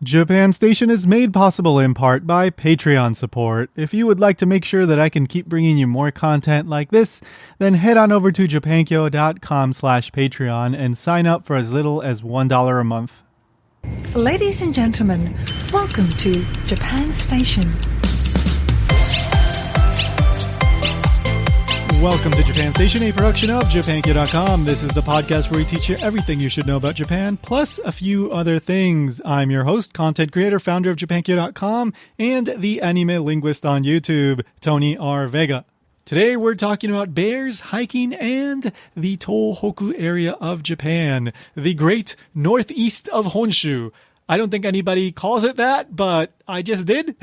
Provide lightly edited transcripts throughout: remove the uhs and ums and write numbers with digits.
Japan Station is made possible in part by Patreon support. If you would like to make sure that I can keep bringing you more content like this, then head on over to japankyo.com/Patreon and sign up for as little as $1 a month. Ladies and gentlemen, welcome to Japan Station. Welcome to Japan Station, a production of japankyo.com. This is the podcast where we teach you everything you should know about Japan, plus a few other things. I'm your host, content creator, founder of japankyo.com, and the anime linguist on YouTube, Tony R. Vega. Today we're talking about bears, hiking, and the Tohoku area of Japan, the great northeast of Honshu. I don't think anybody calls it that, but I just did.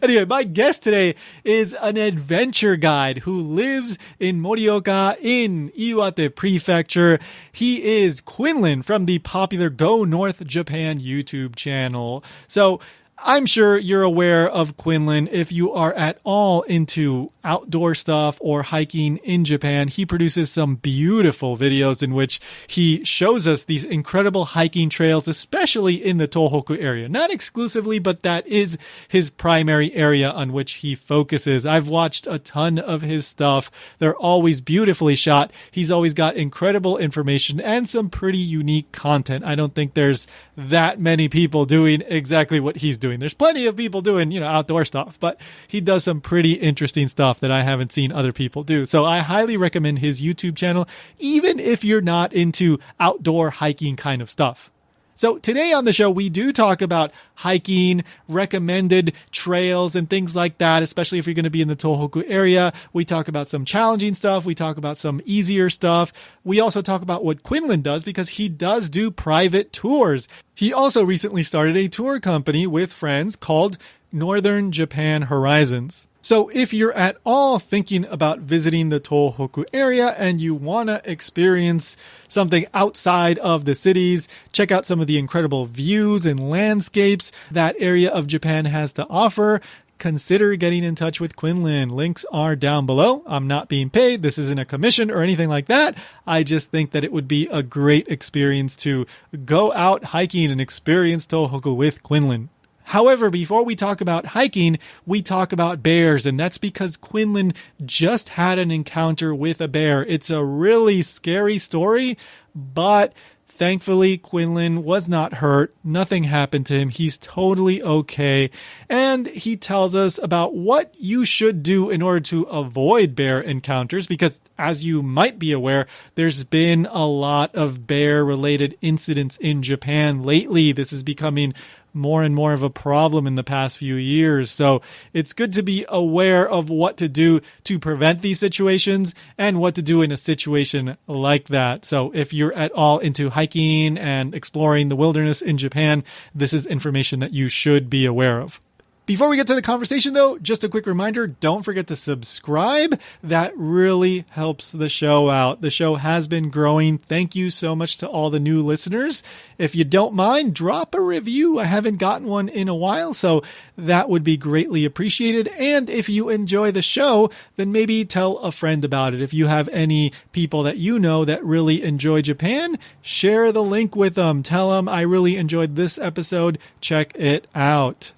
Anyway, my guest today is an adventure guide who lives in Morioka in Iwate Prefecture. He is Quinlan from the popular GoNorth Japan YouTube channel. So I'm sure you're aware of Quinlan if you are at all into outdoor stuff or hiking in Japan. He produces some beautiful videos in which he shows us these incredible hiking trails, especially in the Tohoku area. Not exclusively, but that is his primary area on which he focuses. I've watched a ton of his stuff. They're always beautifully shot. He's always got incredible information and some pretty unique content. I don't think there's that many people doing exactly what he's doing. There's plenty of people doing, outdoor stuff, but he does some pretty interesting stuff that I haven't seen other people do. So I highly recommend his YouTube channel, even if you're not into outdoor hiking kind of stuff. So today on the show, we do talk about hiking, recommended trails and things like that, especially if you're going to be in the Tohoku area. We talk about some challenging stuff. We talk about some easier stuff. We also talk about what Quinlan does because he does do private tours. He also recently started a tour company with friends called Northern Japan Horizons. So if you're at all thinking about visiting the Tohoku area and you want to experience something outside of the cities, check out some of the incredible views and landscapes that area of Japan has to offer, consider getting in touch with Quinlan. Links are down below. I'm not being paid. This isn't a commission or anything like that. I just think that it would be a great experience to go out hiking and experience Tohoku with Quinlan. However, before we talk about hiking, we talk about bears, and that's because Quinlan just had an encounter with a bear. It's a really scary story, but thankfully, Quinlan was not hurt. Nothing happened to him. He's totally okay. And he tells us about what you should do in order to avoid bear encounters, because as you might be aware, there's been a lot of bear-related incidents in Japan lately. This is becoming more and more of a problem in the past few years. So it's good to be aware of what to do to prevent these situations and what to do in a situation like that. So if you're at all into hiking and exploring the wilderness in Japan, this is information that you should be aware of. Before we get to the conversation, though, just a quick reminder, don't forget to subscribe. That really helps the show out. The show has been growing. Thank you so much to all the new listeners. If you don't mind, drop a review. I haven't gotten one in a while, so that would be greatly appreciated. And if you enjoy the show, then maybe tell a friend about it. If you have any people that you know that really enjoy Japan, share the link with them. Tell them I really enjoyed this episode. Check it out.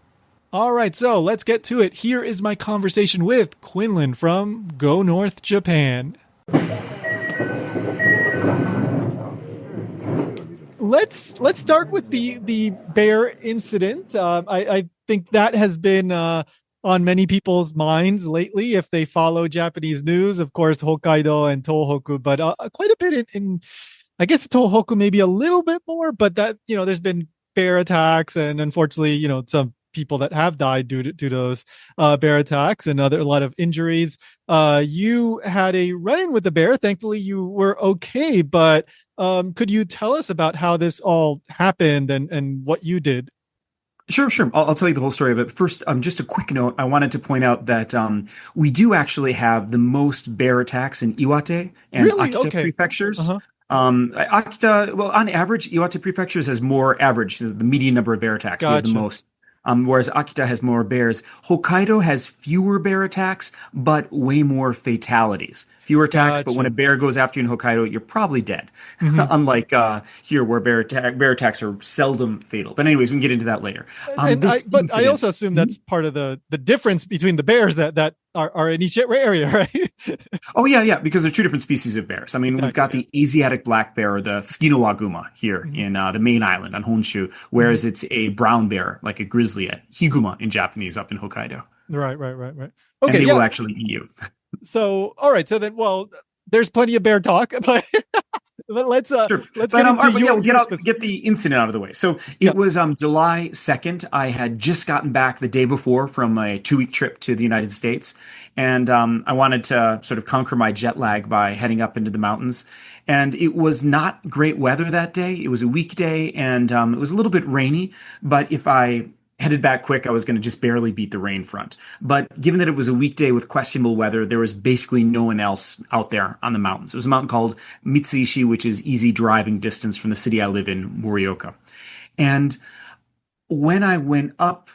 All right, so let's get to it. Here is my conversation with Quinlan from GoNorth Japan. Let's start with the bear incident. I think that has been on many people's minds lately if they follow Japanese news. Of course, Hokkaido and Tohoku, but quite a bit in I guess Tohoku maybe a little bit more. But that there's been bear attacks and unfortunately some people that have died due to those bear attacks and a lot of injuries. You had a run-in with the bear. Thankfully, you were okay. But could you tell us about how this all happened and what you did? Sure. I'll tell you the whole story of it. First, just a quick note. I wanted to point out that we do actually have the most bear attacks in Iwate and Akita prefectures. Uh-huh. Akita, well, on average, Iwate prefectures has more average, the median number of bear attacks. Gotcha. We have the most. Whereas Akita has more bears. Hokkaido has fewer bear attacks, but way more fatalities. fewer attacks. But when a Gotcha. bear goes after you in Hokkaido, you're probably dead. Hmm. Unlike here, where bear attacks are seldom fatal. But anyways, we can get into that later. This But I incident. also assume that's part of the difference between the bears that are in each area, right? Oh yeah, yeah, because they're two different species of bears. I mean, we've Exactly. got Yeah. the Asiatic black bear, or the Tsukinowaguma, here Hmm. in the main island on Honshu, Hmm. whereas it's a brown bear, like a grizzly, a higuma in Japanese, up in Hokkaido, Right. Right. Right. Right. and Okay. they will Yeah. actually eat you. So, all right. So then, well, there's plenty of bear talk, but Sure, let's but get into all right, but yeah, we'll your get specific. the incident out of the way. So Yeah. it was July 2nd. I had just gotten back the day before from a 2 week trip to the United States, and I wanted to sort of conquer my jet lag by heading up into the mountains. And it was not great weather that day. It was a weekday, and it was a little bit rainy. But if I headed back quick, I was going to just barely beat the rain front. But given that it was a weekday with questionable weather, there was basically no one else out there on the mountains. It was a mountain called Mitsuishi, which is easy driving distance from the city I live in, Morioka. And when I went up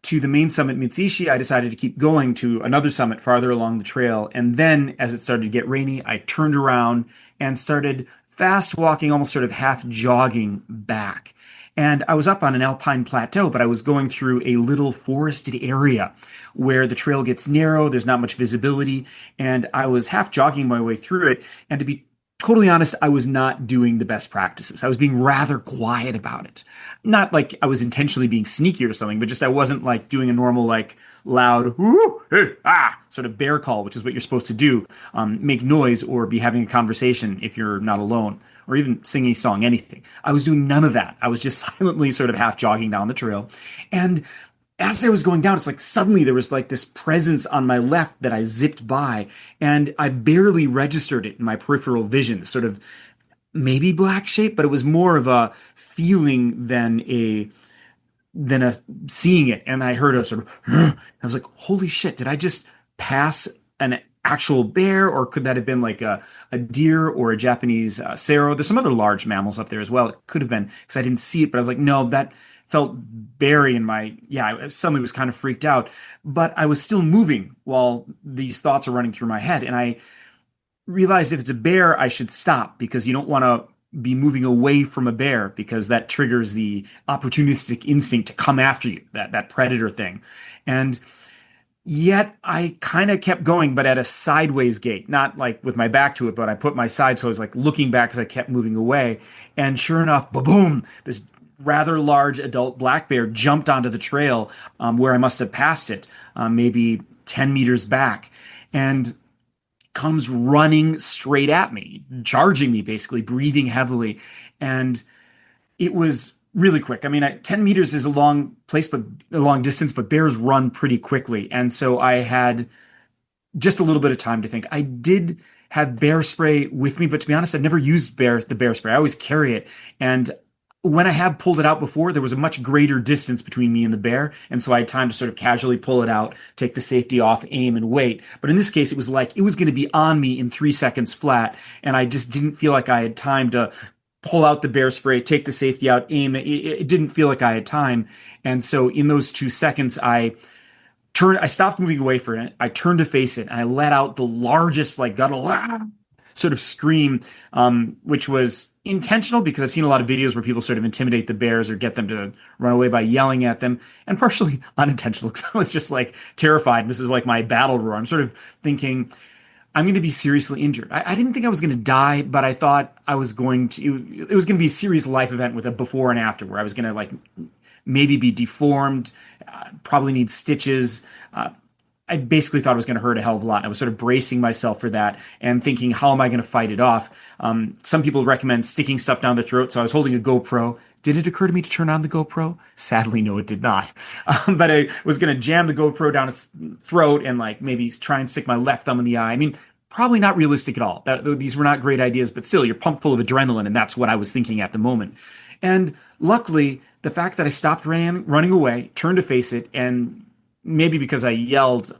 to the main summit, Mitsuishi, I decided to keep going to another summit farther along the trail. And then, as it started to get rainy, I turned around and started fast walking, almost sort of half jogging back. And I was up on an alpine plateau, but I was going through a little forested area where the trail gets narrow, there's not much visibility, and I was half jogging my way through it. And to be totally honest, I was not doing the best practices. I was being rather quiet about it. Not like I was intentionally being sneaky or something, but just I wasn't like doing a normal, like loud, whoo, hey, ah, sort of bear call, which is what you're supposed to do. Make noise or be having a conversation if you're not alone, or even singing a song, anything. I was doing none of that. I was just silently sort of half jogging down the trail. And as I was going down, it's like suddenly there was like this presence on my left that I zipped by, and I barely registered it in my peripheral vision, this sort of maybe black shape, but it was more of a feeling than a seeing it. And I heard a sort of, I was like, holy shit, did I just pass an actual bear, or could that have been like a deer or a Japanese sero? There's some other large mammals up there as well. It could have been because I didn't see it, but I was like, no, that felt berry in my, yeah, I suddenly was kind of freaked out, but I was still moving while these thoughts are running through my head. And I realized if it's a bear, I should stop, because you don't want to be moving away from a bear, because that triggers the opportunistic instinct to come after you, that predator thing. And yet I kind of kept going, but at a sideways gait, not like with my back to it, but I put my side, so I was like looking back as I kept moving away. And sure enough, boom, this rather large adult black bear jumped onto the trail, where I must have passed it, maybe 10 meters back, and comes running straight at me, charging me, basically breathing heavily. And it was really quick. I mean, 10 meters is a long place, but a long distance, but bears run pretty quickly. And so I had just a little bit of time to think. I did have bear spray with me, but to be honest, I've never used the bear spray. I always carry it. And when I have pulled it out before, there was a much greater distance between me and the bear. And so I had time to sort of casually pull it out, take the safety off, aim, and wait. But in this case, it was like it was going to be on me in 3 seconds flat. And I just didn't feel like I had time to pull out the bear spray, take the safety out, aim. It didn't feel like I had time. And so in those 2 seconds, I stopped moving away from it. I turned to face it, and I let out the largest, like, guttural sort of scream, which was intentional because I've seen a lot of videos where people sort of intimidate the bears or get them to run away by yelling at them, and partially unintentional because I was just like terrified. This is like my battle roar. I'm sort of thinking, I'm going to be seriously injured. I didn't think I was going to die, but I thought I was going to, it was going to be a serious life event with a before and after, where I was going to like maybe be deformed, probably need stitches. I basically thought it was going to hurt a hell of a lot. And I was sort of bracing myself for that and thinking, how am I going to fight it off? Some people recommend sticking stuff down the throat. So I was holding a GoPro. Did it occur to me to turn on the GoPro? Sadly, no, it did not. But I was going to jam the GoPro down his throat and like maybe try and stick my left thumb in the eye. I mean, probably not realistic at all. These were not great ideas, but still, you're pumped full of adrenaline, and that's what I was thinking at the moment. And luckily, the fact that I stopped running away, turned to face it, and maybe because I yelled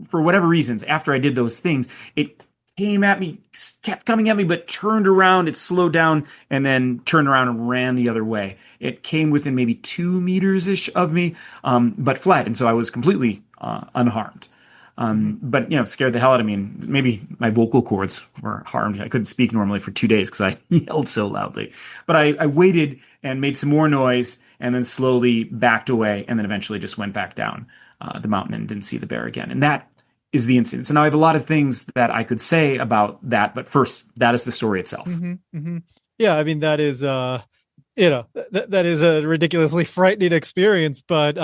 for whatever reasons after I did those things, it came at me, kept coming at me, but turned around, it slowed down, and then turned around and ran the other way. It came within maybe 2 meters ish of me, but fled. And so I was completely unharmed. But scared the hell out of me. And maybe my vocal cords were harmed. I couldn't speak normally for 2 days because I yelled so loudly. But I waited and made some more noise and then slowly backed away and then eventually just went back down the mountain and didn't see the bear again. And that is the incident. So now I have a lot of things that I could say about that. But first, that is the story itself. Yeah, I mean, that is, that is a ridiculously frightening experience. But,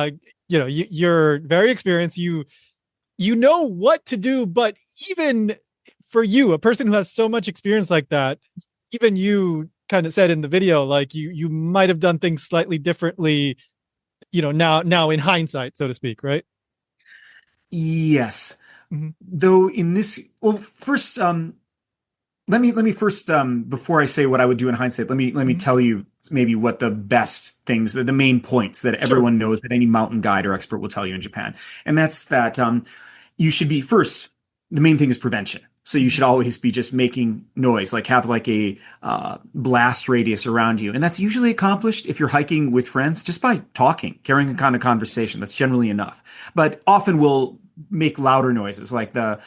you're very experienced. You know what to do, but even for you, a person who has so much experience like that, even you kind of said in the video, like you might have done things slightly differently, now in hindsight, so to speak, right? Yes. Though in this, well, first, let me first, before I say what I would do in hindsight, let me tell you maybe what the best things, the main points that everyone knows that any mountain guide or expert will tell you in Japan. And that's that you should be first, the main thing is prevention. So you should always be just making noise, like have like a blast radius around you. And that's usually accomplished if you're hiking with friends just by talking, carrying a kind of conversation. That's generally enough. But often we'll make louder noises, like the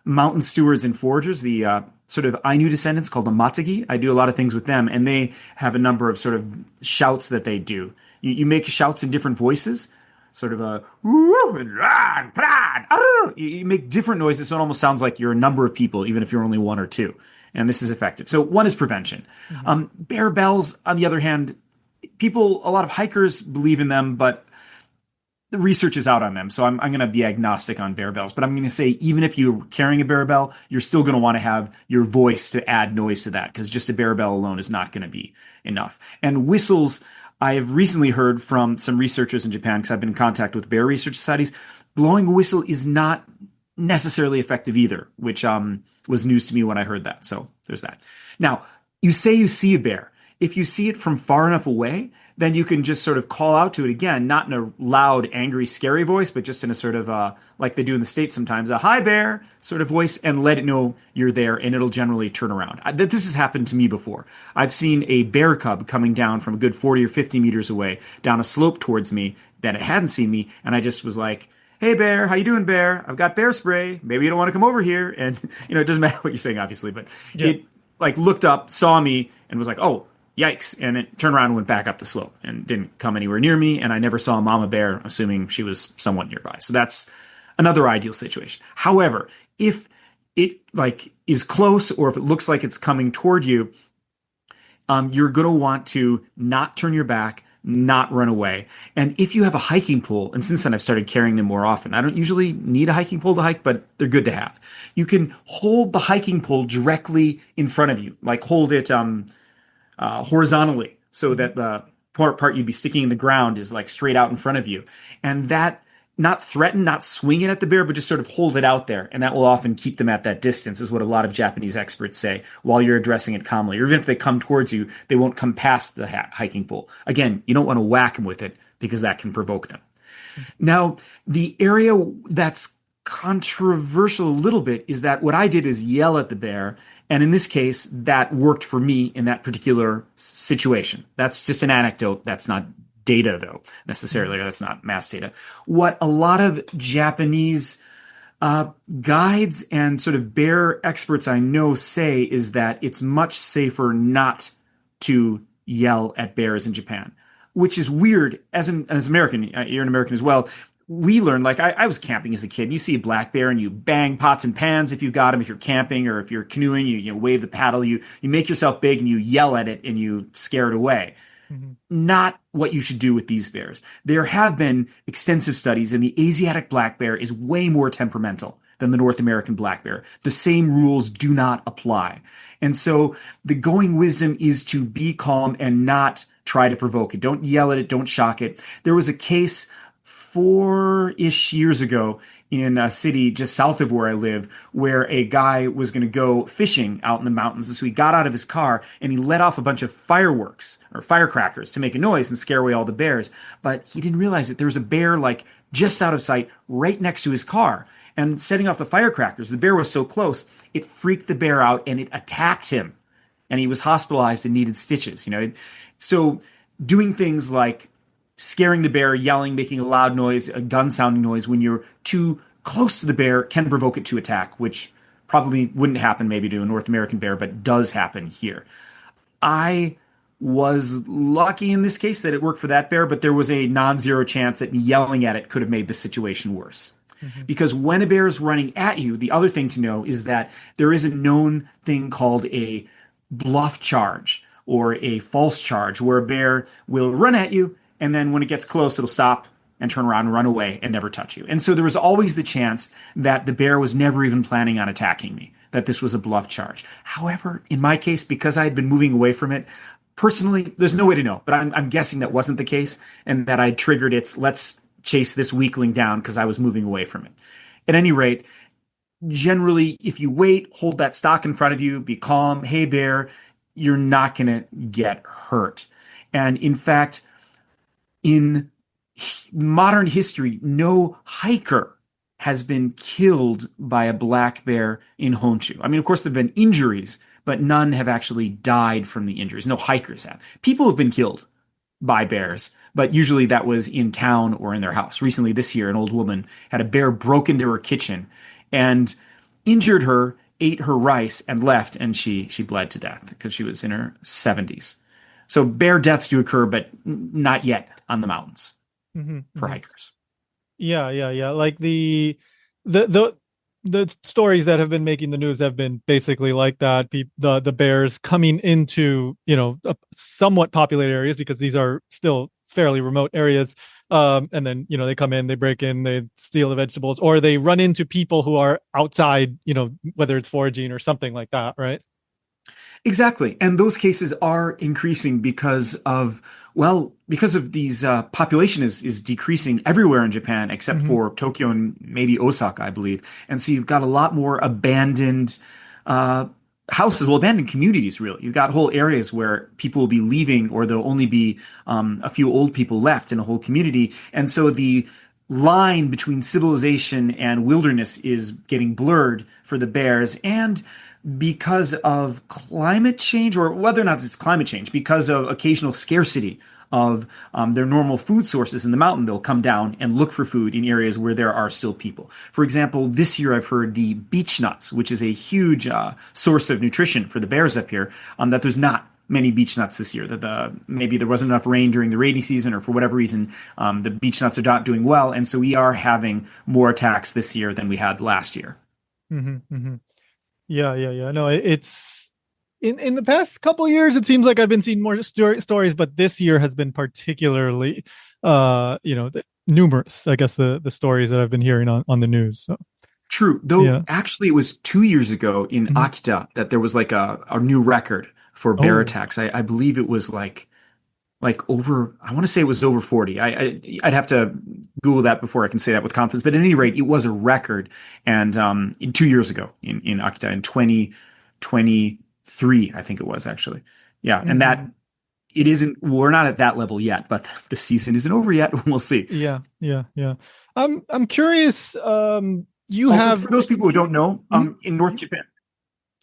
mountain stewards and foragers, the sort of Ainu descendants called the Matagi. I do a lot of things with them, and they have a number of sort of shouts that they do. You make shouts in different voices, sort of a you make different noises, so it almost sounds like you're a number of people, even if you're only one or two. And this is effective. So one is prevention. Bear bells, on the other hand, a lot of hikers believe in them, but the research is out on them. So I'm going to be agnostic on bear bells, but I'm going to say, even if you're carrying a bear bell, you're still going to want to have your voice to add noise to that, because just a bear bell alone is not going to be enough. And whistles, I have recently heard from some researchers in Japan, because I've been in contact with bear research societies, blowing a whistle is not necessarily effective either, which was news to me when I heard that. So there's that. Now, you say you see a bear. If you see it from far enough away, then you can just sort of call out to it again, not in a loud, angry, scary voice, but just in a sort of, like they do in the States sometimes, a hi bear sort of voice, and let it know you're there, and it'll generally turn around. This has happened to me before. I've seen a bear cub coming down from a good 40 or 50 meters away down a slope towards me that it hadn't seen me, and I just was like, hey bear, how you doing, bear? I've got bear spray. Maybe you don't want to come over here. And, it doesn't matter what you're saying, obviously, but it like looked up, saw me, and was like, oh, yikes. And it turned around and went back up the slope and didn't come anywhere near me. And I never saw a mama bear, assuming she was somewhat nearby. So that's another ideal situation. However, if it like is close, or if it looks like it's coming toward you, you're going to want to not turn your back, not run away. And if you have a hiking pole, and since then I've started carrying them more often, I don't usually need a hiking pole to hike, but they're good to have. You can hold the hiking pole directly in front of you, like hold it horizontally, so that the part you'd be sticking in the ground is like straight out in front of you. And that, not threaten, not swing it at the bear, but just sort of hold it out there. And that will often keep them at that distance, is what a lot of Japanese experts say, while you're addressing it calmly. Or even if they come towards you, they won't come past the hiking pole. Again, you don't want to whack them with it, because that can provoke them. Now, the area that's controversial a little bit is that what I did is yell at the bear. And in this case, that worked for me in that particular situation. That's just an anecdote. That's not data, though, necessarily. That's not mass data. What a lot of Japanese guides and sort of bear experts I know say is that it's much safer not to yell at bears in Japan, which is weird. As American, you're an American as well. We learned, like I was camping as a kid, and you see a black bear and you bang pots and pans if you've got them. If you're camping or if you're canoeing, you wave the paddle, you make yourself big and you yell at it and you scare it away. Not what you should do with these bears. There have been extensive studies, and the Asiatic black bear is way more temperamental than the North American black bear. The same rules do not apply. And so the going wisdom is to be calm and not try to provoke it. Don't yell at it. Don't shock it. There was a case 4-ish years ago in a city just south of where I live, where a guy was going to go fishing out in the mountains. And so he got out of his car and he let off a bunch of fireworks or firecrackers to make a noise and scare away all the bears. But he didn't realize that there was a bear like just out of sight right next to his car. And setting off the firecrackers, the bear was so close, it freaked the bear out and it attacked him. And he was hospitalized and needed stitches. So doing things like scaring the bear, yelling, making a loud noise, a gun sounding noise when you're too close to the bear can provoke it to attack, which probably wouldn't happen maybe to a North American bear, but does happen here. I was lucky in this case that it worked for that bear, but there was a non-zero chance that me yelling at it could have made the situation worse. Mm-hmm. Because when a bear is running at you, the other thing to know is that there is a known thing called a bluff charge or a false charge, where a bear will run at you, and then when it gets close, it'll stop and turn around and run away and never touch you. And so there was always the chance that the bear was never even planning on attacking me, that this was a bluff charge. However, in my case, because I had been moving away from it, personally, there's no way to know, but I'm guessing that wasn't the case, and that I triggered its let's chase this weakling down because I was moving away from it. At any rate, generally, if you wait, hold that stock in front of you, be calm, hey bear, you're not going to get hurt. And in fact, in modern history, no hiker has been killed by a black bear in Honshu. I mean, of course, there have been injuries, but none have actually died from the injuries. No hikers have. People have been killed by bears, but usually that was in town or in their house. Recently, this year, an old woman had a bear broke into her kitchen and injured her, ate her rice, and left, and she bled to death because she was in her 70s. So bear deaths do occur, but not yet on the mountains for hikers. Yeah. Like the stories that have been making the news have been basically like that. The bears coming into, somewhat populated areas, because these are still fairly remote areas. And then, they come in, they break in, they steal the vegetables, or they run into people who are outside, whether it's foraging or something like that, right? Exactly. And those cases are increasing because of these population is decreasing everywhere in Japan except for Tokyo and maybe Osaka, I believe. And so you've got a lot more abandoned houses, abandoned communities, really. You've got whole areas where people will be leaving, or there'll only be a few old people left in a whole community. And so the line between civilization and wilderness is getting blurred for the bears. And because of climate change, or whether or not it's climate change, because of occasional scarcity of their normal food sources in the mountain, they'll come down and look for food in areas where there are still people. For example, this year I've heard the beech nuts, which is a huge source of nutrition for the bears up here, that there's not many beech nuts this year, that maybe there wasn't enough rain during the rainy season, or for whatever reason, the beech nuts are not doing well. And so we are having more attacks this year than we had last year. Yeah. No, it's in the past couple of years, it seems like I've been seeing more stories, but this year has been particularly, numerous, I guess, the stories that I've been hearing on the news. So. True. Though actually it was 2 years ago in Akita that there was like a new record for bear attacks. I believe it was like over, I want to say it was over 40. I'd have to Google that before I can say that with confidence. But at any rate, it was a record. And 2 years ago in Akita in 2023, I think it was actually. Yeah. And that we're not at that level yet, but the season isn't over yet. We'll see. Yeah. I'm curious. For those people who don't know, in North Japan.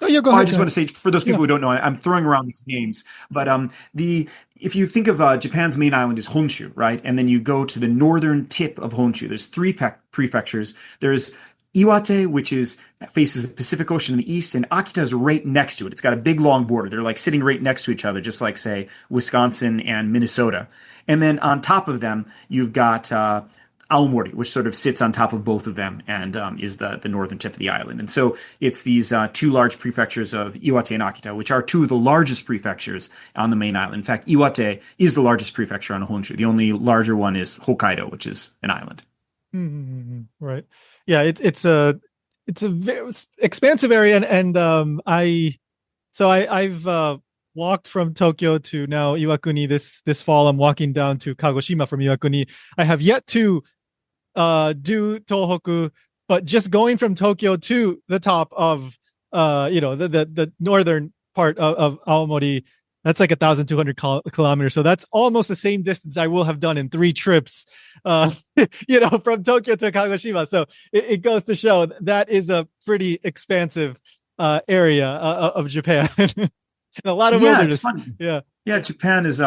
Oh, yeah, go ahead. I just want to say, for those people who don't know, I'm throwing around these names, but if you think of Japan's main island is Honshu, right? And then you go to the northern tip of Honshu. There's three prefectures. There's Iwate, which faces the Pacific Ocean in the east, and Akita is right next to it. It's got a big, long border. They're like sitting right next to each other, just like, say, Wisconsin and Minnesota. And then on top of them, you've got Aomori, which sort of sits on top of both of them and is the northern tip of the island. And so it's these two large prefectures of Iwate and Akita, which are two of the largest prefectures on the main island. In fact, Iwate is the largest prefecture on Honshu. The only larger one is Hokkaido, which is an island. Right. Yeah, it's a very expansive area, and I've walked from Tokyo to now Iwakuni this fall. I'm walking down to Kagoshima from Iwakuni. I have yet to do Tohoku, but just going from Tokyo to the top of the northern part of Aomori, that's like 1,200 kilometers. So that's almost the same distance I will have done in 3 trips, from Tokyo to Kagoshima. So it goes to show that is a pretty expansive area of Japan. And a lot of wilderness. It's funny. Yeah, Japan is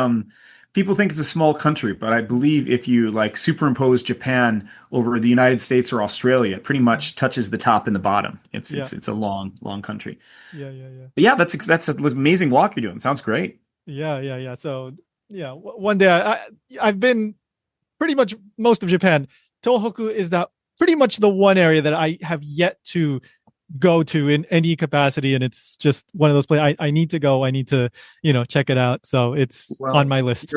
people think it's a small country, but I believe if you like superimpose Japan over the United States or Australia, it pretty much touches the top and the bottom. It's Yeah, it's it's a long country. yeah, yeah, yeah, But yeah, that's an amazing walk you're doing. Sounds great. yeah, yeah, yeah. So yeah, one day I've been pretty much most of Japan. Tohoku is that pretty much the one area that I have yet to go to in any capacity, and it's just one of those places I need to go. I need to check it out. So it's on Well, my list.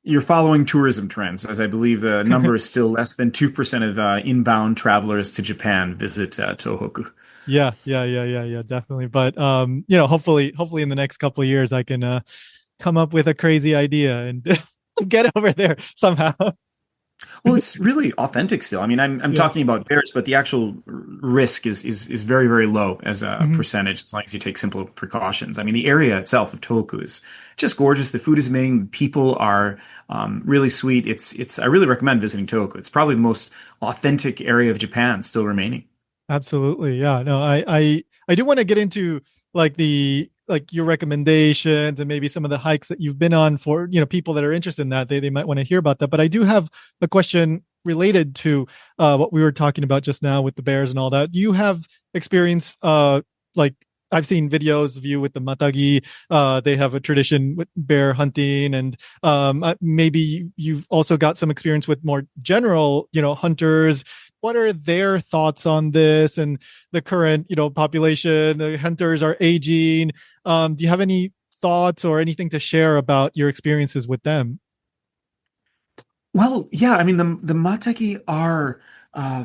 you're following tourism trends, as I believe the number is still less than 2% of inbound travelers to Japan visit Tohoku. Yeah, yeah, yeah, yeah, yeah, definitely. But hopefully in the next couple of years I can come up with a crazy idea and get over there somehow. Well, it's really authentic still. I mean, I'm Yeah. talking about bears, but the actual risk is very, very low as a Mhm. percentage, as long as you take simple precautions. I mean, the area itself of Tohoku is just gorgeous. The food is amazing. People are really sweet. It's I really recommend visiting Tohoku. It's probably the most authentic area of Japan still remaining. Absolutely. Yeah. No, I do want to get into like your recommendations and maybe some of the hikes that you've been on for, people that are interested in that. They might want to hear about that. But I do have a question related to what we were talking about just now with the bears and all that. Do you have experience like I've seen videos of you with the matagi. They have a tradition with bear hunting, and maybe you've also got some experience with more general, hunters. What are their thoughts on this and the current, population? The hunters are aging. Do you have any thoughts or anything to share about your experiences with them? Well, yeah, I mean the Mataki are uh,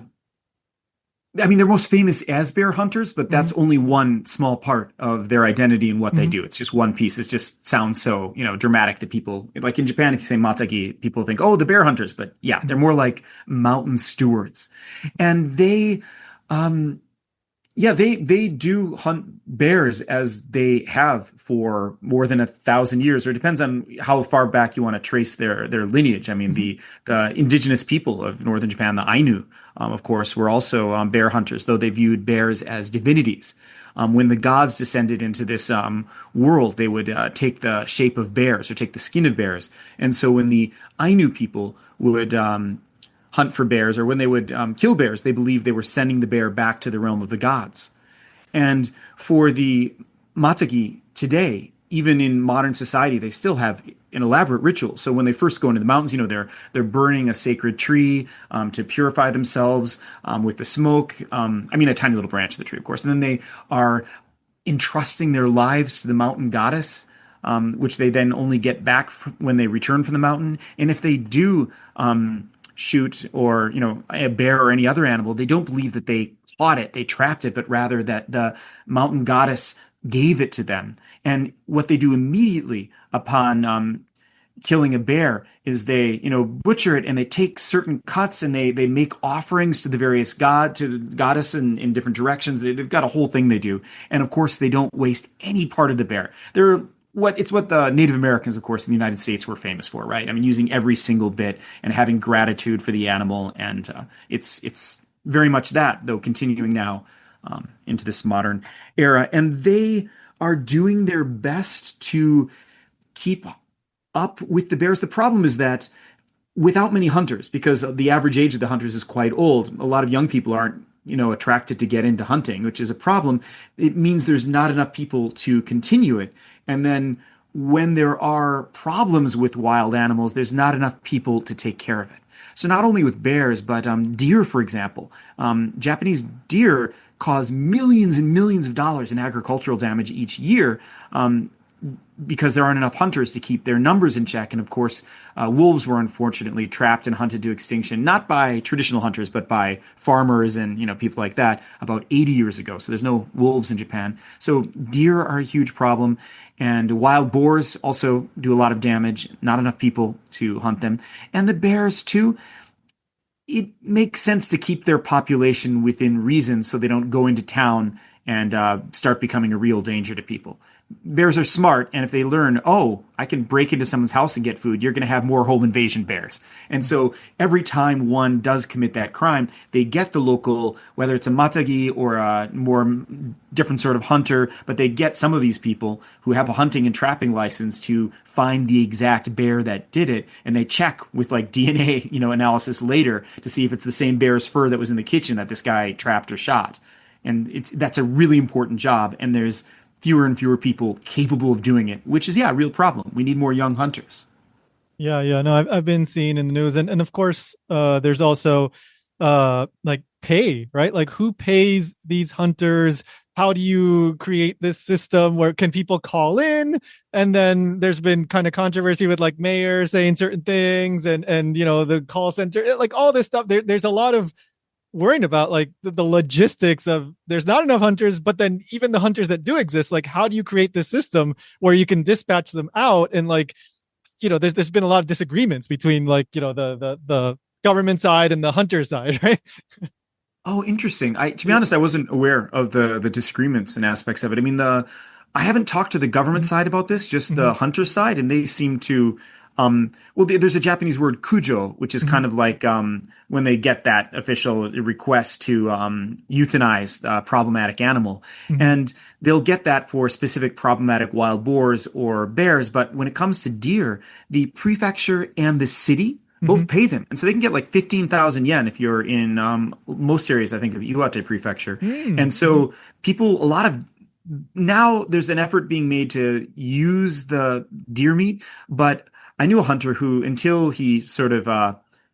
I mean, they're most famous as bear hunters, but Hmm. that's only one small part of their identity and what they Hmm. do. It's just one piece. It just sounds so, dramatic that people, like in Japan, if you say Matagi, people think, oh, the bear hunters. But yeah, they're more like mountain stewards. And um, they do hunt bears as they have for more than 1,000 years, or it depends on how far back you want to trace their lineage. I mean, Hmm. the indigenous people of northern Japan, the Ainu, of course, were also bear hunters, though they viewed bears as divinities. When the gods descended into this world, they would take the shape of bears or take the skin of bears. And so when the Ainu people would hunt for bears, or when they would kill bears, they believed they were sending the bear back to the realm of the gods. And for the Matagi today, even in modern society, they still have an elaborate ritual. So when they first go into the mountains, they're burning a sacred tree to purify themselves with the smoke. I mean, a tiny little branch of the tree, of course. And then they are entrusting their lives to the mountain goddess, which they then only get back when they return from the mountain. And if they do shoot or a bear or any other animal, they don't believe that they caught it, they trapped it, but rather that the mountain goddess gave it to them. And what they do immediately upon killing a bear is they butcher it, and they take certain cuts, and they make offerings to the various to the goddess in different directions. They've got a whole thing they do, and of course they don't waste any part of the bear. It's what the Native Americans, of course, in the United States were famous for, right? I mean, using every single bit and having gratitude for the animal, and it's very much that, though continuing now into this modern era, and they are doing their best to keep up with the bears. The problem is that without many hunters, because the average age of the hunters is quite old, a lot of young people aren't attracted to get into hunting, which is a problem. It means there's not enough people to continue it. And then when there are problems with wild animals, there's not enough people to take care of it. So not only with bears, but deer, for example, Japanese deer cause millions and millions of dollars in agricultural damage each year. Because there aren't enough hunters to keep their numbers in check. And of course, wolves were unfortunately trapped and hunted to extinction, not by traditional hunters, but by farmers and people like that about 80 years ago. So there's no wolves in Japan. So deer are a huge problem. And wild boars also do a lot of damage, not enough people to hunt them. And the bears, too. It makes sense to keep their population within reason so they don't go into town and start becoming a real danger to people. bears are smart, and if they learn, oh, I can break into someone's house and get food, you're going to have more home invasion bears. And so every time one does commit that crime, they get the local, whether it's a matagi or a more different sort of hunter, but they get some of these people who have a hunting and trapping license to find the exact bear that did it, and they check with like DNA, analysis later to see if it's the same bear's fur that was in the kitchen that this guy trapped or shot. And that's a really important job, and there's fewer and fewer people capable of doing it, which is, a real problem. We need more young hunters. Yeah. No, I've been seeing in the news, and of course, there's also like pay, right? Like who pays these hunters? How do you create this system where can people call in? And then there's been kind of controversy with like mayors saying certain things, and the call center, like all this stuff. There's a lot of worrying about like the logistics of there's not enough hunters, but then even the hunters that do exist, like how do you create this system where you can dispatch them out? And like, there's been a lot of disagreements between like, the government side and the hunter side, right? Oh, interesting. To be honest, I wasn't aware of the disagreements and aspects of it. I mean, I haven't talked to the government side about this, just the hunter side, and they seem to there's a Japanese word kujo, which is kind of like when they get that official request to euthanize a problematic animal. And they'll get that for specific problematic wild boars or bears. But when it comes to deer, the prefecture and the city both pay them. And so they can get like 15,000 yen if you're in most areas, I think, of Iwate Prefecture. And so now there's an effort being made to use the deer meat, but I knew a hunter who, until he sort of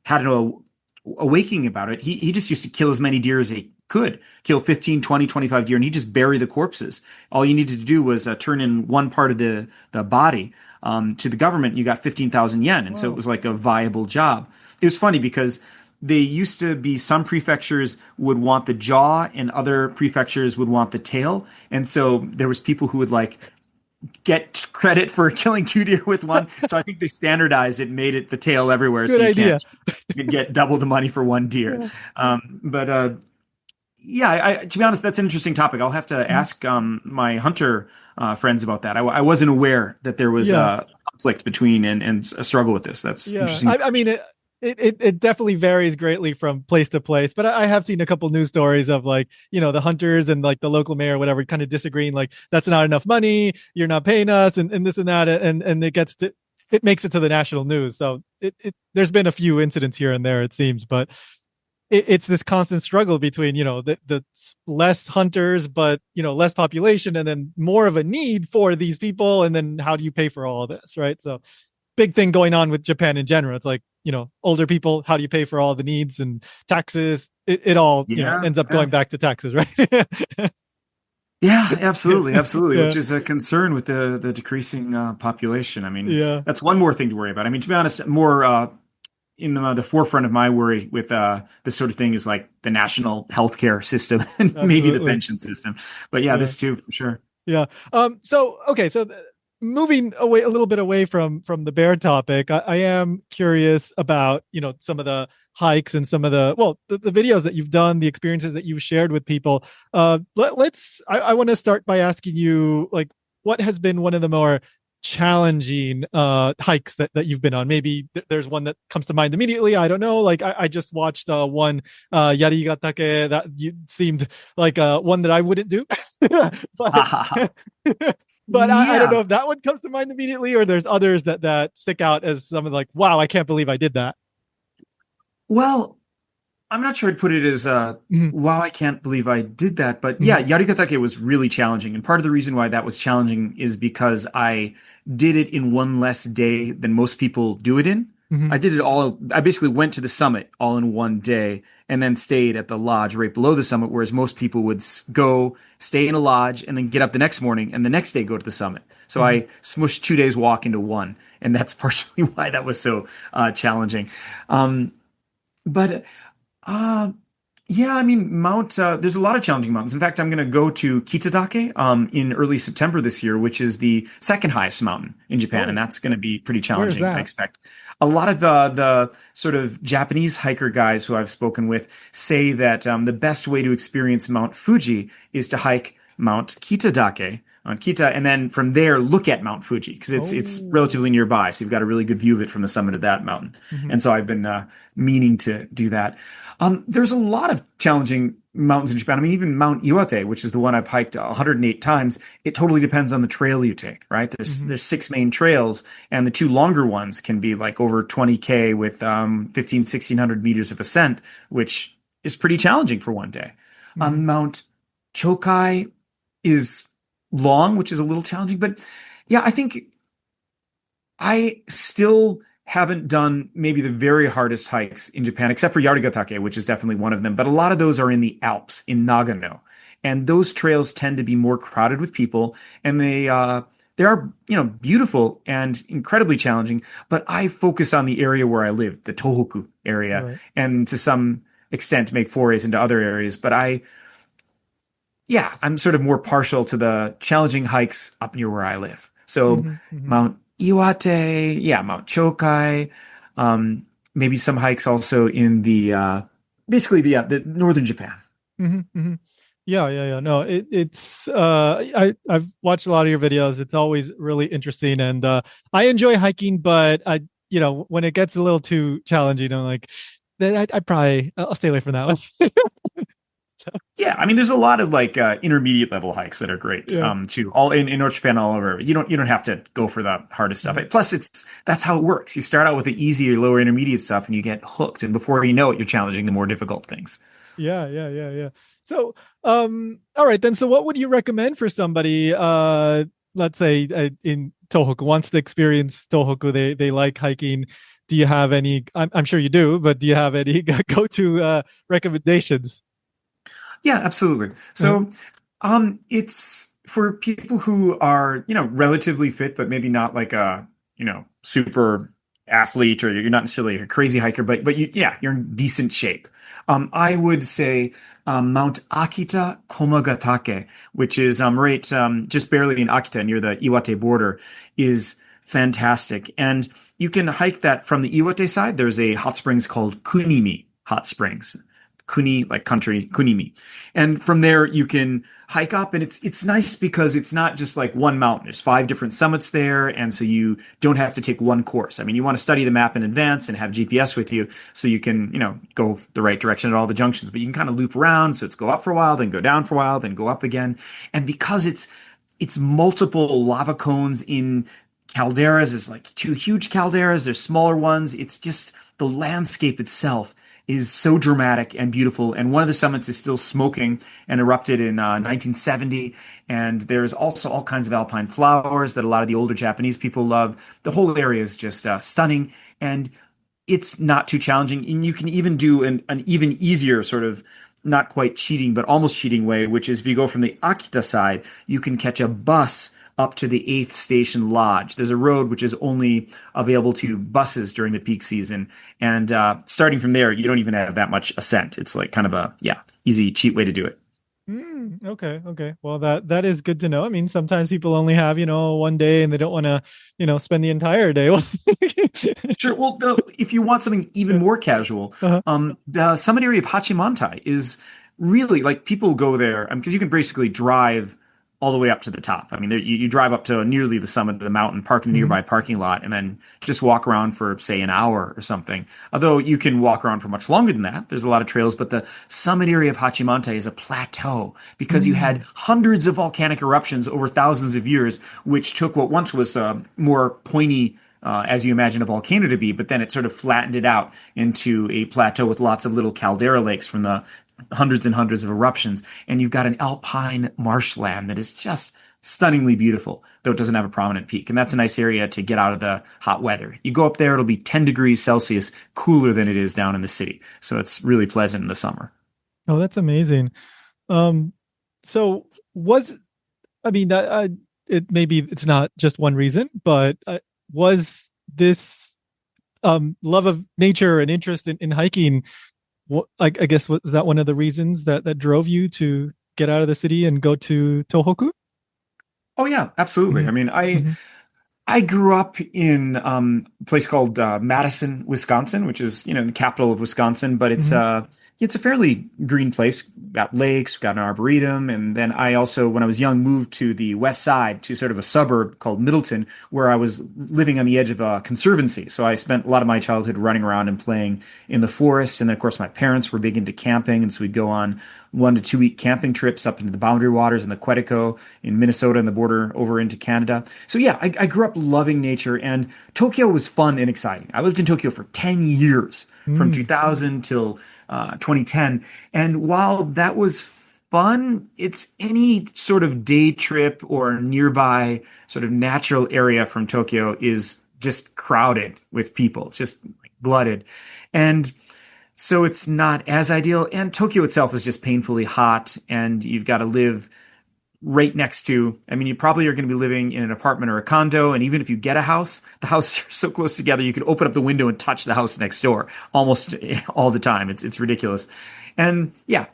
had an awakening about it, he just used to kill as many deer as he could, kill 15, 20, 25 deer, and he'd just bury the corpses. All you needed to do was turn in one part of the body to the government, and you got 15,000 yen. And so it was like a viable job. It was funny because they used to be, some prefectures would want the jaw and other prefectures would want the tail. And so there was people who would like get credit for killing 2 deer with one. So I think they standardized it, made it the tail everywhere. Good so you idea. can't get double the money for 1 deer. To be honest, that's an interesting topic. I'll have to ask my hunter friends about that. I wasn't aware that there was a conflict between and a struggle with this. That's interesting. I mean, it definitely varies greatly from place to place, but I have seen a couple news stories of like, the hunters and like the local mayor or whatever kind of disagreeing, like that's not enough money, you're not paying us, and this and that, and it makes it to the national news. So there's been a few incidents here and there, it seems, but it's this constant struggle between, the less hunters, but, less population, and then more of a need for these people. And then how do you pay for all of this? Right. So big thing going on with Japan in general. It's like, older people, how do you pay for all the needs and taxes? It all, ends up going back to taxes, right? Yeah, absolutely. Yeah. Which is a concern with the decreasing population. I mean, that's one more thing to worry about. I mean, to be honest, more in the forefront of my worry with this sort of thing is like the national healthcare system and maybe the pension system. But this too, for sure. Yeah. So moving a little bit away from the bear topic, I am curious about, some of the hikes and some of the videos that you've done, the experiences that you've shared with people. I want to start by asking you, like, what has been one of the more challenging hikes that you've been on? Maybe there's one that comes to mind immediately. I don't know. Like I just watched one Yarigatake that seemed like one that I wouldn't do. But I don't know if that one comes to mind immediately, or there's others that stick out as something like, wow, I can't believe I did that. Well, I'm not sure I'd put it as, wow, I can't believe I did that. But Yarigatake was really challenging. And part of the reason why that was challenging is because I did it in one less day than most people do it in. I did it all. I basically went to the summit all in one day and then stayed at the lodge right below the summit, whereas most people would go stay in a lodge and then get up the next morning and the next day go to the summit. So I smushed 2 days walk into one, and that's partially why that was so challenging. I mean, there's a lot of challenging mountains. In fact, I'm going to go to Kitadake in early September this year, which is the second highest mountain in Japan. And that's going to be pretty challenging, I expect. A lot of the sort of Japanese hiker guys who I've spoken with say that the best way to experience Mount Fuji is to hike Mount Kitadake, on Kita, and then from there look at Mount Fuji because it's Oh. relatively nearby, so you've got a really good view of it from the summit of that mountain. Hmm. And so I've been meaning to do that. There's a lot of challenging mountains in Japan. I mean, even Mount Iwate, which is the one I've hiked 108 times, it totally depends on the trail you take, right? Hmm. There's six main trails, and the two longer ones can be like over 20K with 1600 meters of ascent, which is pretty challenging for one day. Hmm. Mount Chokai is long, which is a little challenging, but yeah, I think I still haven't done maybe the very hardest hikes in Japan, except for Yarigatake, which is definitely one of them. But a lot of those are in the Alps in Nagano, and those trails tend to be more crowded with people, and they are beautiful and incredibly challenging. But I focus on the area where I live, the Tohoku area, Right. and to some extent make forays into other areas. But I'm sort of more partial to the challenging hikes up near where I live. So Hmm. Hmm. Mount Iwate, yeah, Mount Chokai, um, maybe some hikes also in the basically the northern Japan. Hmm. Hmm. Yeah, yeah, yeah. No, it's I've watched a lot of your videos. It's always really interesting, and I enjoy hiking, but when it gets a little too challenging, I'm like, then I probably I'll stay away from that one. Yeah, I mean, there's a lot of like intermediate level hikes that are great Yeah. too. All in North Japan, all over. You don't have to go for the hardest stuff. Mhm. Plus, that's how it works. You start out with the easier, lower intermediate stuff, and you get hooked. And before you know it, you're challenging the more difficult things. Yeah, yeah, yeah, yeah. So, all right then. So, what would you recommend for somebody, let's say, in Tohoku wants to experience Tohoku? They like hiking. Do you have any? I'm sure you do, but do you have any go-to recommendations? Yeah, absolutely. Uh-huh. So, it's for people who are, relatively fit, but maybe not like a, super athlete, or you're not necessarily a crazy hiker, but you're in decent shape. I would say Mount Akita Komagatake, which is right just barely in Akita near the Iwate border, is fantastic. And you can hike that from the Iwate side. There's a hot springs called Kunimi Hot Springs. Kuni, like country, Kunimi. And from there you can hike up, and it's nice because it's not just like one mountain. There's five different summits there, and so you don't have to take one course. I mean, you want to study the map in advance and have GPS with you so you can, go the right direction at all the junctions, but you can kind of loop around. So it's go up for a while, then go down for a while, then go up again. And because it's multiple lava cones in calderas, is like two huge calderas, there's smaller ones. It's just the landscape itself is so dramatic and beautiful. And one of the summits is still smoking and erupted in 1970. And there's also all kinds of alpine flowers that a lot of the older Japanese people love. The whole area is just stunning, and it's not too challenging. And you can even do an even easier sort of not quite cheating, but almost cheating way, which is if you go from the Akita side, you can catch a bus up to the 8th Station Lodge. There's a road which is only available to buses during the peak season. And starting from there, you don't even have that much ascent. It's like kind of easy, cheap way to do it. Okay, okay. Well, that is good to know. I mean, sometimes people only have, one day and they don't want to, spend the entire day. Sure. Well, if you want something even more casual, Uh-huh. the summit area of Hachimantai is really like people go there because you can basically drive all the way up to the top. I mean, you drive up to nearly the summit of the mountain, park in a Mhm. nearby parking lot, and then just walk around for, say, an hour or something. Although you can walk around for much longer than that. There's a lot of trails, but the summit area of Hachimantai is a plateau because you had Mm. hundreds of volcanic eruptions over thousands of years, which took what once was a more pointy as you imagine a volcano to be, but then it sort of flattened it out into a plateau with lots of little caldera lakes from the hundreds and hundreds of eruptions. And you've got an alpine marshland that is just stunningly beautiful, though it doesn't have a prominent peak. And that's a nice area to get out of the hot weather. You go up there, it'll be 10 degrees Celsius cooler than it is down in the city. So it's really pleasant in the summer. Oh, that's amazing. Um, so was I mean, it maybe it's not just one reason, but was this love of nature and interest in hiking? What, I guess was that one of the reasons that drove you to get out of the city and go to Tohoku? Oh yeah, absolutely. Hmm. I mean, Hmm. I grew up in a place called Madison, Wisconsin, which is the capital of Wisconsin, but it's Hmm. It's a fairly green place. Got lakes, got an arboretum, and then I also, when I was young, moved to the west side to sort of a suburb called Middleton, where I was living on the edge of a conservancy. So I spent a lot of my childhood running around and playing in the forest. And then, of course, my parents were big into camping, and so we'd go on 1 to 2 week camping trips up into the Boundary Waters and the Quetico in Minnesota and the border over into Canada. So yeah, I grew up loving nature, and Tokyo was fun and exciting. I lived in Tokyo for 10 years, from 2000 till 2010. And while that was fun, it's any sort of day trip or nearby sort of natural area from Tokyo is just crowded with people. It's just like glutted. And so it's not as ideal. And Tokyo itself is just painfully hot, and you've got to live right next to, I mean, you probably are going to be living in an apartment or a condo. And even if you get a house, the houses are so close together, you can open up the window and touch the house next door almost all the time. It's ridiculous. And yeah,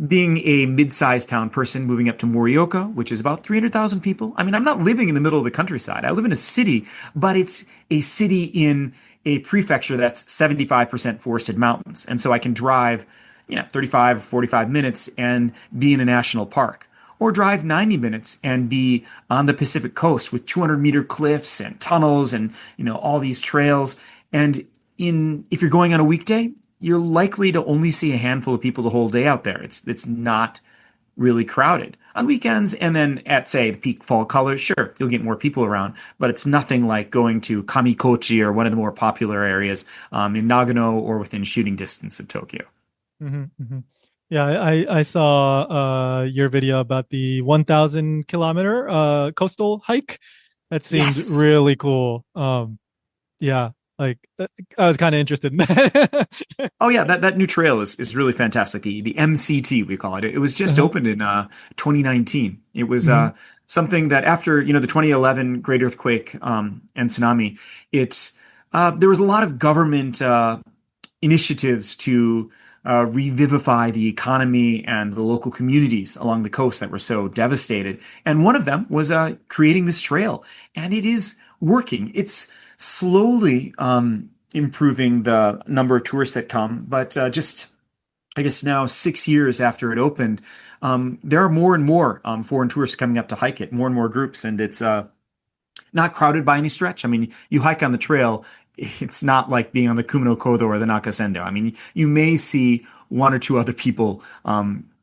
being a mid-sized town person moving up to Morioka, which is about 300,000 people. I mean, I'm not living in the middle of the countryside. I live in a city, but it's a city in a prefecture that's 75% forested mountains. And so I can drive, 35, 45 minutes and be in a national park, or drive 90 minutes and be on the Pacific coast with 200-meter cliffs and tunnels and, all these trails. And if you're going on a weekday, you're likely to only see a handful of people the whole day out there. It's not really crowded. On weekends and then at, say, the peak fall colors, sure, you'll get more people around, but it's nothing like going to Kamikochi or one of the more popular areas in Nagano or within shooting distance of Tokyo. Mm-hmm, mm-hmm. Yeah, I saw your video about the 1,000 kilometer coastal hike. That seemed Yes. really cool. Yeah, like I was kind of interested in that. Oh yeah, that new trail is really fantastic. The MCT, we call it. It was just opened in 2019. It was something that after the 2011 great earthquake and tsunami, there was a lot of government initiatives to revivify the economy and the local communities along the coast that were so devastated. And one of them was creating this trail, and it is working. It's slowly improving the number of tourists that come, but just I guess now 6 years after it opened, there are more and more foreign tourists coming up to hike it, more and more groups, and it's not crowded by any stretch. I mean, you hike on the trail, it's not like being on the Kumino Kodo or the Nakasendo. I mean, you may see one or two other people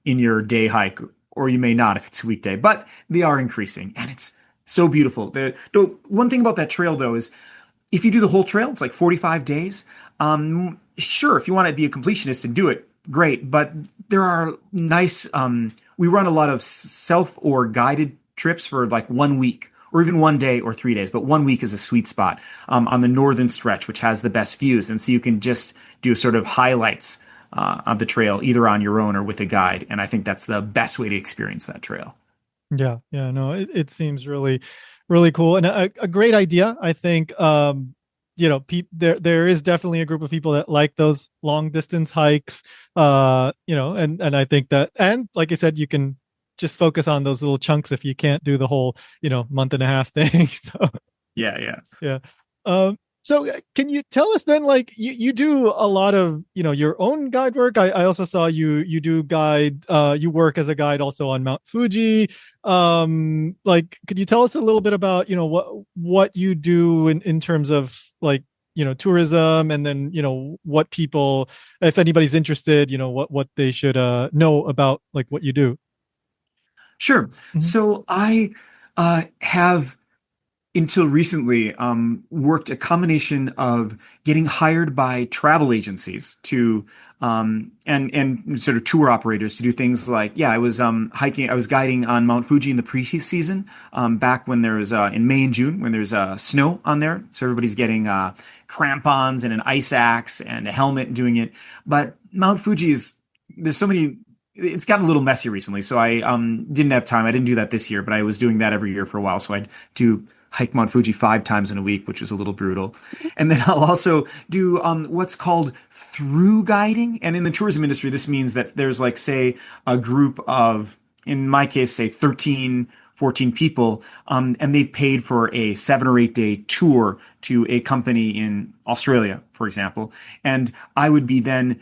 in your day hike, or you may not if it's a weekday, but they are increasing, and it's so beautiful. The one thing about that trail, though, is if you do the whole trail, it's like 45 days. Sure, if you want to be a completionist and do it, great. But there are nice, we run a lot of self or guided trips for like 1 week, or even 1 day or 3 days. But 1 week is a sweet spot on the northern stretch, which has the best views. And so you can just do sort of highlights of the trail, either on your own or with a guide. And I think that's the best way to experience that trail. Yeah, no, it seems really, really cool, and a great idea. I think there is definitely a group of people that like those long distance hikes. And I think that, and like I said, you can just focus on those little chunks if you can't do the whole month and a half thing. So yeah. So can you tell us then, like you do a lot of, your own guide work. I also saw you do guide, you work as a guide also on Mount Fuji. Like, could you tell us a little bit about, what you do in terms of like, tourism, and then, what people, if anybody's interested, what they should know about like what you do? Sure. Mm-hmm. So I have until recently worked a combination of getting hired by travel agencies to and sort of tour operators to do things like, I was guiding on Mount Fuji in the pre-season back when there was in May and June when there's snow on there, so everybody's getting crampons and an ice axe and a helmet and doing it. But Mount Fuji there's so many. It's gotten a little messy recently, so I didn't have time. I didn't do that this year, but I was doing that every year for a while. So I'd do hike Mount Fuji 5 times in a week, which was a little brutal. And then I'll also do what's called through guiding. And in the tourism industry, this means that there's like, say, a group of, in my case, say 13, 14 people, and they've paid for a 7 or 8 day tour to a company in Australia, for example. And I would be then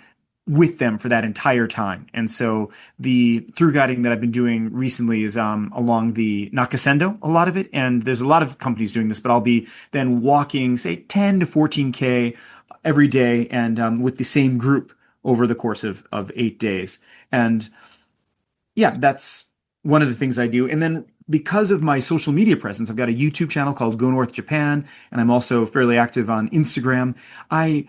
with them for that entire time. And so the through guiding that I've been doing recently is along the Nakasendo, a lot of it. And there's a lot of companies doing this, but I'll be then walking, say, 10 to 14K every day and with the same group over the course of 8 days. And yeah, that's one of the things I do. And then because of my social media presence, I've got a YouTube channel called GoNorth Japan, and I'm also fairly active on Instagram. I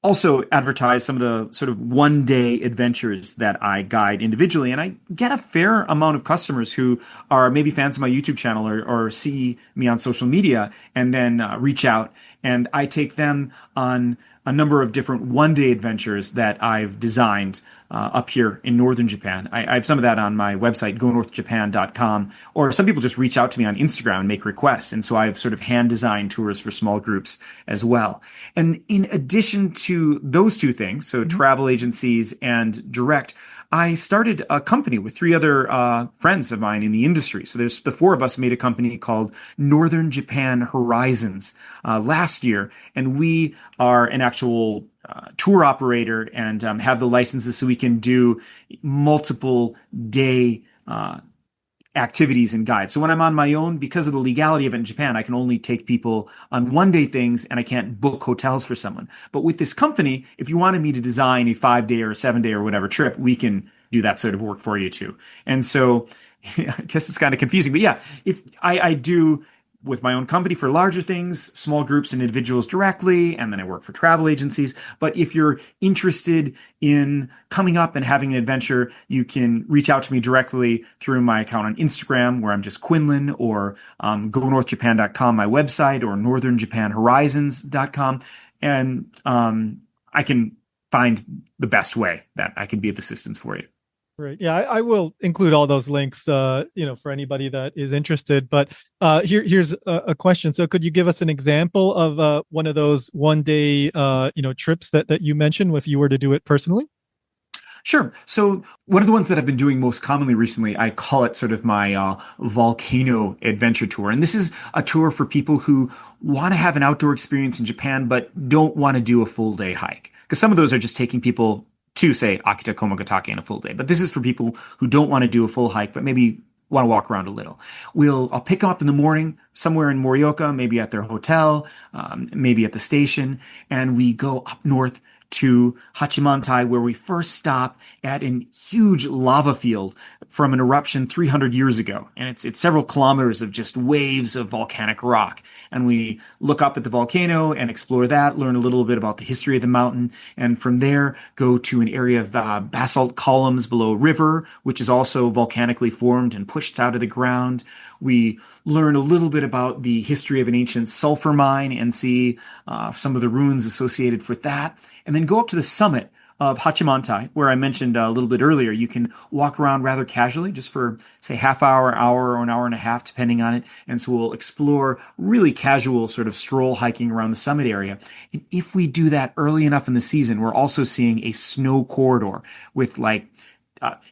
also advertise some of the sort of one day adventures that I guide individually. And I get a fair amount of customers who are maybe fans of my YouTube channel or see me on social media and then reach out. And I take them on a number of different one day adventures that I've designed up here in northern Japan. I have some of that on my website, GoNorthJapan.com, or some people just reach out to me on Instagram and make requests. And so I've sort of hand designed tours for small groups as well. And in addition to those two things, so travel agencies and direct, I started a company with three other friends of mine in the industry. So there's the four of us made a company called Northern Japan Horizons last year, and we are an actual tour operator and have the licenses so we can do multiple day activities and guides. So when I'm on my own, because of the legality of it in Japan, I can only take people on one day things and I can't book hotels for someone. But with this company, if you wanted me to design a 5 day or a 7 day or whatever trip, we can do that sort of work for you too. And so I guess it's kind of confusing, but yeah, if I do with my own company for larger things, small groups and individuals directly, and then I work for travel agencies. But if you're interested in coming up and having an adventure, you can reach out to me directly through my account on Instagram, where I'm just Quinlan, or GoNorthJapan.com, my website, or NorthernJapanHorizons.com. And I can find the best way that I can be of assistance for you. Right. Yeah, I will include all those links, for anybody that is interested. But here's a question. So, could you give us an example of one of those one day, trips that you mentioned, if you were to do it personally? Sure. So one of the ones that I've been doing most commonly recently, I call it sort of my volcano adventure tour. And this is a tour for people who want to have an outdoor experience in Japan, but don't want to do a full day hike. Because some of those are just taking people to, say, Akita Komogatake in a full day. But this is for people who don't want to do a full hike, but maybe want to walk around a little. I'll pick them up in the morning somewhere in Morioka, maybe at their hotel, maybe at the station, and we go up north to Hachimantai, where we first stop at a huge lava field from an eruption 300 years ago. And it's several kilometers of just waves of volcanic rock. And we look up at the volcano and explore that, learn a little bit about the history of the mountain. And from there, go to an area of basalt columns below a river, which is also volcanically formed and pushed out of the ground. We learn a little bit about the history of an ancient sulfur mine and see some of the ruins associated with that. And then go up to the summit of Hachimantai, where I mentioned a little bit earlier. You can walk around rather casually, just for, say, half hour, or an hour and a half, depending on it. And so we'll explore really casual sort of stroll hiking around the summit area. And if we do that early enough in the season, we're also seeing a snow corridor with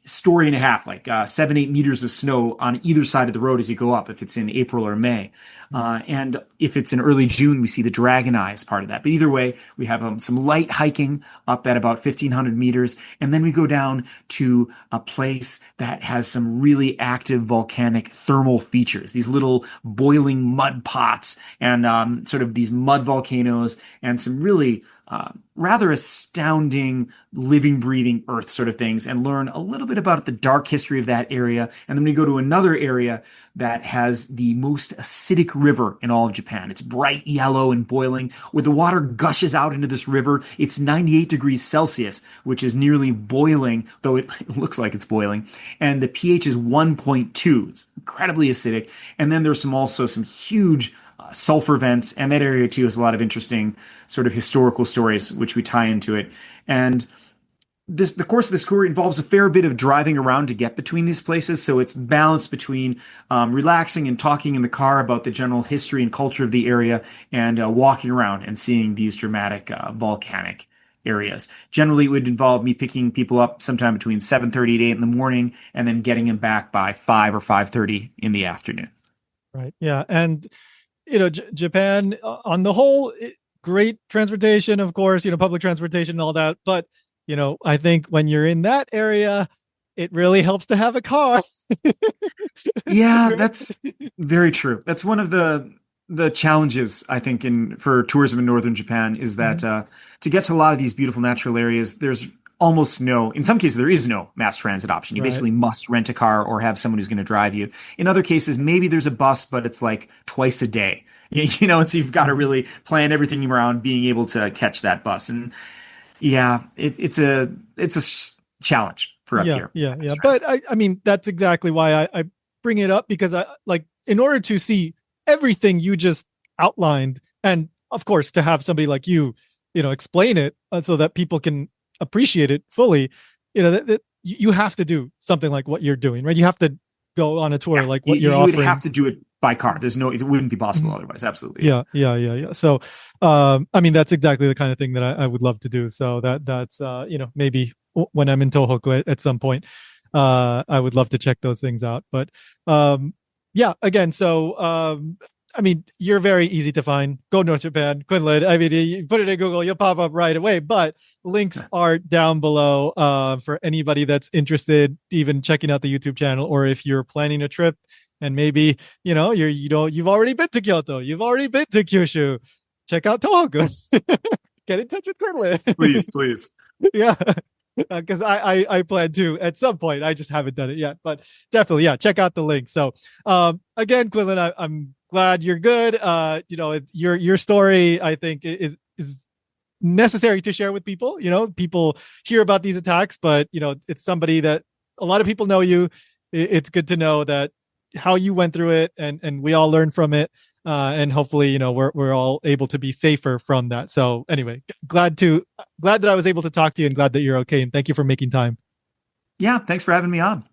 story and a half, 7-8 meters of snow on either side of the road as you go up, if it's in April or May. And if it's in early June, we see the Dragon Eye as part of that. But either way, we have some light hiking up at about 1,500 meters. And then we go down to a place that has some really active volcanic thermal features, these little boiling mud pots and sort of these mud volcanoes and some really rather astounding living, breathing earth sort of things, and learn a little bit about the dark history of that area. And then we go to another area that has the most acidic river in all of Japan. It's bright yellow and boiling. Where the water gushes out into this river, it's 98 degrees Celsius, which is nearly boiling, though it looks like it's boiling. And the pH is 1.2. It's incredibly acidic. And then there's also some huge sulfur vents, and that area too has a lot of interesting sort of historical stories which we tie into it. And the course of this tour involves a fair bit of driving around to get between these places, so it's balanced between relaxing and talking in the car about the general history and culture of the area, and walking around and seeing these dramatic volcanic areas. Generally, it would involve me picking people up sometime between 7:30 to 8 in the morning, and then getting them back by 5 or 5:30 in the afternoon. Right. Yeah. And Japan on the whole, great transportation, of course, public transportation and all that. But I think when you're in that area, it really helps to have a car. Yeah, that's very true. That's one of the challenges I think in for tourism in northern Japan is that Mhm. to get to a lot of these beautiful natural areas, there's almost no, in some cases, there is no mass transit option. You Right. basically must rent a car or have someone who's going to drive you. In other cases, maybe there's a bus, but it's like twice a day. And so you've got to Mhm. really plan everything around being able to catch that bus. And yeah, it's a challenge for up Yeah, here. yeah, Mass yeah. transit. But I mean, that's exactly why I bring it up because I like in order to see everything you just outlined, and of course to have somebody like you explain it so that people can appreciate it fully. That you have to do something like what you're doing, right? You have to go on a tour Yeah, like you, what you're you would have offering. to do it by car. There's no, it wouldn't be possible Mhm. otherwise. Absolutely, yeah. Yeah, yeah, yeah, yeah. So, I mean, that's exactly the kind of thing that I would love to do. So that's maybe when I'm in Tohoku at some point, I would love to check those things out. But yeah, again, so I mean, you're very easy to find. Go North Japan, Quinlan. I mean, you put it in Google, you'll pop up right away. But links are down below for anybody that's interested, even checking out the YouTube channel, or if you're planning a trip and maybe you've already been to Kyoto, you've already been to Kyushu. Check out Tohoku. Get in touch with Quinlan. Please, please. Yeah, because I plan to at some point. I just haven't done it yet, but definitely, yeah. Check out the link. So, again, Quinlan, I'm glad you're good. Your story, I think, is necessary to share with people. People hear about these attacks, but it's somebody that a lot of people know you. It's good to know that how you went through it, and we all learn from it. And hopefully, we're all able to be safer from that. So anyway, glad that I was able to talk to you and glad that you're okay. And thank you for making time. Yeah, thanks for having me on.